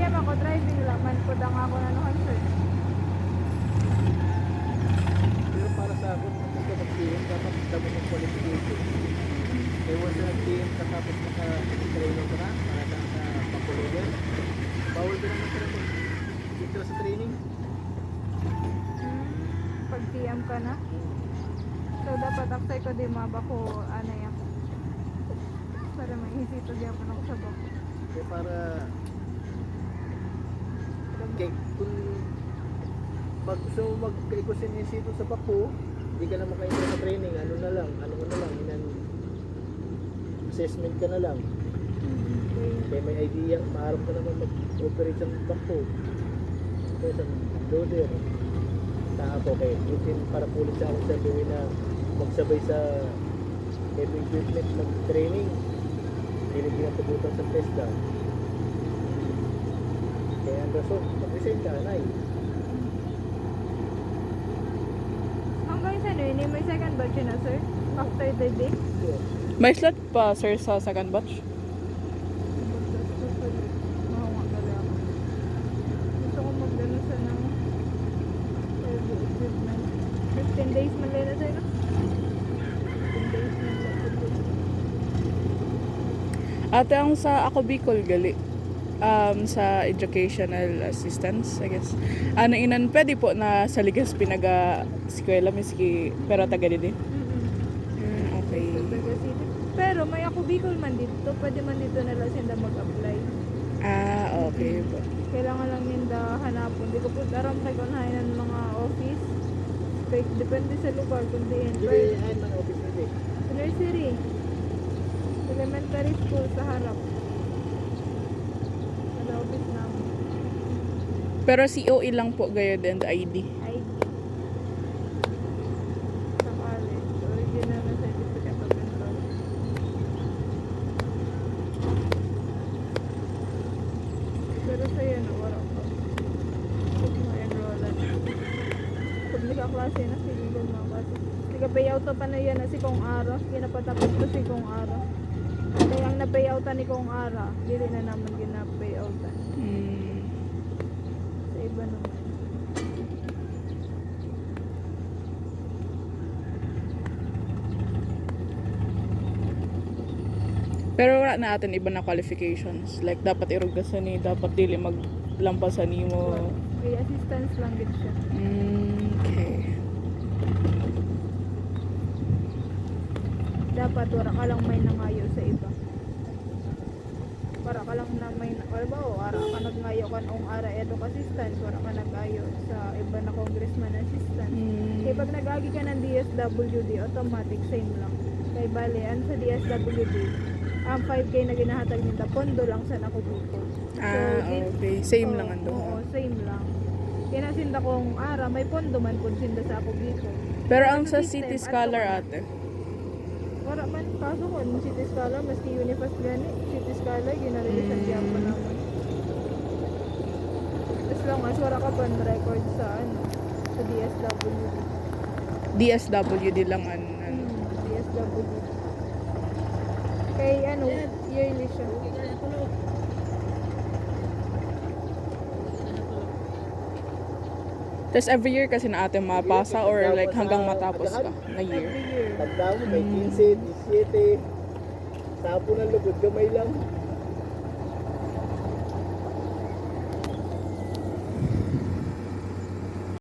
PM ako, driving lang. Man po lang ako na naman, sir. Pero para sa akin, kung ka mag-PM, dapat dami ng qualification. Kaya once na nag-PM ka tapos naka-training ka na, para sa pag-leader, bawal ka naman talaga dito sa training. Pag PM ka na. So, dapat after ko di mabako, ano yan. Para may isito di ako ng sabak. Kaya para kung pag gusto mo mag-ikusin dito sa Baku, hindi ka na makaintro sa training, ano mo na lang, assessment ka na lang. Kaya may idea, maharap ka naman mag-operate sa Baku. Kaya sa loader. Ako kay routine para pulit sa akong sabi na magsabay sa heavy equipment mag-training. Hindi na ginatubutan sa test down. Kaya ang rason, mag-resign ka, nay. Hanggang sa ano, may second batch na, sir? After the day? Yeah. May slot pa, sir, sa second batch? Mahawa gali ako. Gusto ko magdano sa ng heavy equipment. 15 days man lang na, sir, no? 15 days man lang. Ate, ang sa ako Bicol gali, sa educational assistance, I guess. Ano inan, pwede po na sa ligas pinaga-eskwela, miski, pero taga din. Okay. Pero may ako Bicol man dito. Pwede man dito na lang sila mag-apply. Okay po. Kailangan lang nila hanapon. Hindi ko po aram kay kunahin ng mga office. Depende sa lugar kung diin. Hindi, ay man office na din. Nursery. Elementary school sa harap. Wala office namin. Pero COE lang po gayo din, the ID. ID. Sa college. Original na certificate of enrollment. Pero sa'yo na, wala pa. Pag ma-enrollan. Pag nagkaklase na, sige ko mga klase. Sige, payout pa na yan na si Kong Ara. Kinapatapos ko si Kong Ara. Kaya ang napayoutan ni Kong Ara, hindi na naman ginapayoutan. Sa iba naman. Pero wala na atin iba na qualifications. Like, dapat irugasan ni, dapat dili maglampasan ni mo. May assistance lang din siya. Okay. Dapat wala ka lang may nangayo sa iba. Para ka lang na may, wala ba, ara ka nagngayo ka noong ara eduk assistant, wala ka nagayo sa iba na congressman assistant. Kaya pag nagagi ka ng DSWD, automatic same lang. Kay bale, an sa DSWD, ang 5K na ginahatag nila, pondo lang sa ako dito. Okay. Same lang ando. Oo, same lang. Kaya nasinda kong ara, may pondo man kung sinda sa ako dito. Pero ang sa City Scholar ate, Wala man, kaso ko, yung City Scholar, maski Unifast gani, City Scholar, ginarilisan siya pa naman. As long as wala ka pa record sa, sa DSWD. DSWD lang DSWD. Kay, yearly siya. Tapos every year kasi na ate mapasa or like hanggang matapos ka na year. Every year. Tagdamo, may 15, 17. Sapo ng lugod, gamay lang.